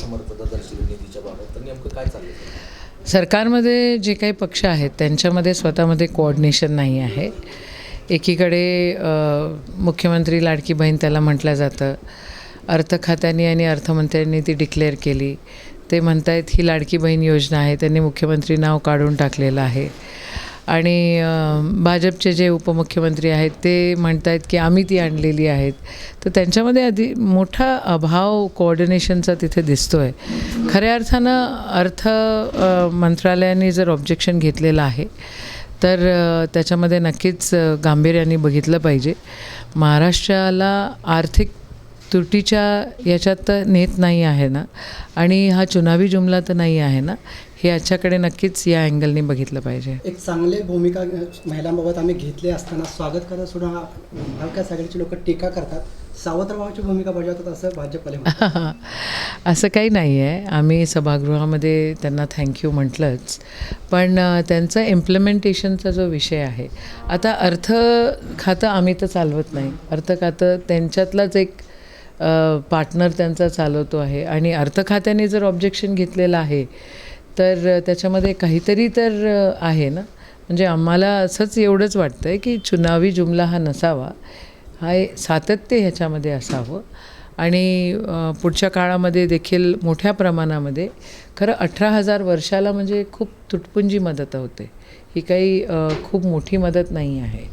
असमर्थता दर्शवली निधीच्या बाबत, तर नेमकं काय चाललं? सरकारमध्ये जे काही पक्ष आहेत त्यांच्यामध्ये स्वतःमध्ये कोऑर्डिनेशन नाही आहे. एकीकडे मुख्यमंत्री लाडकी बहीण त्याला म्हटलं जातं, अर्थ खात्याने आणि अर्थमंत्र्यांनी ती डिक्लेअर केली. ते म्हणतायत ही लाडकी बहीण योजना आहे, त्यांनी मुख्यमंत्री नाव काढून टाकलेलं आहे. आणि भाजपचे जे उपमुख्यमंत्री आहेत ते म्हणतायत की आम्ही ती आणलेली आहेत. तर त्यांच्यामध्ये आधी मोठा अभाव कोऑर्डिनेशनचा तिथे दिसतो आहे. खऱ्या अर्थानं अर्थ मंत्रालयाने जर ऑब्जेक्शन घेतलेलं आहे तर त्याच्यामध्ये नक्कीच गांभीर्याने बघितलं पाहिजे. महाराष्ट्राला आर्थिक तुटीच्या याच्यात तर नेत नाही आहे ना, आणि हा चुनावी जुमला तर नाही आहे ना, हे याच्याकडे नक्कीच या अँगलने बघितलं पाहिजे. एक चांगली भूमिका महिलांबाबत आम्ही घेतली असताना स्वागत करत सुद्धा महाविकास आघाडीची लोक टीका करतात, सावत्रभावाची भूमिका बजावतात असं भाजपले म्हणतात. असं काही नाही आहे. आम्ही सभागृहामध्ये त्यांना थँक्यू म्हटलंच, पण त्यांचं इम्प्लिमेंटेशनचा जो विषय आहे, आता अर्थ खातं आम्ही तर चालवत नाही, अर्थ खातं त्यांच्यातलाच एक पार्टनर त्यांचा चालवतो आहे. आणि अर्थ खात्याने जर ऑब्जेक्शन घेतलेलं आहे तर त्याच्यामध्ये काहीतरी तर आहे ना. म्हणजे आम्हाला असंच एवढंच वाटतं आहे की चुनावी जुमला हा नसावा, हा सातत्य ह्याच्यामध्ये असावं. आणि पुढच्या काळामध्ये देखील मोठ्या प्रमाणामध्ये खरं 18,000 वर्षाला म्हणजे खूप तुटपुंजी मदत होते, ही काही खूप मोठी मदत नाही आहे.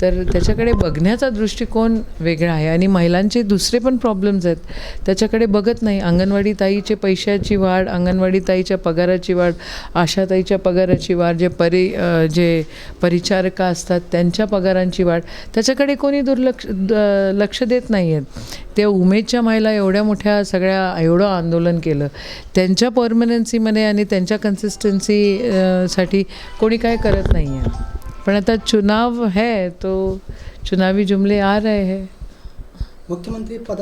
तर त्याच्याकडे बघण्याचा दृष्टिकोन वेगळा आहे. आणि महिलांचे दुसरे पण प्रॉब्लेम्स आहेत, त्याच्याकडे बघत नाही. अंगणवाडी ताईचे पैशाची वाढ, अंगणवाडी ताईच्या पगाराची वाढ, आशाताईच्या पगाराची वाढ, जे परिचारिका असतात त्यांच्या पगारांची वाढ, त्याच्याकडे कोणी लक्ष देत नाही आहेत. त्या उमेदच्या महिला एवढ्या मोठ्या सगळ्या एवढं आंदोलन केलं, त्यांच्या परमनन्सीमध्ये आणि त्यांच्या कन्सिस्टन्सीसाठी कोणी काय करत नाही आहे. पण आता चुनाव है तो चुनावी जुमले आ रहे हैं. मुख्यमंत्री पद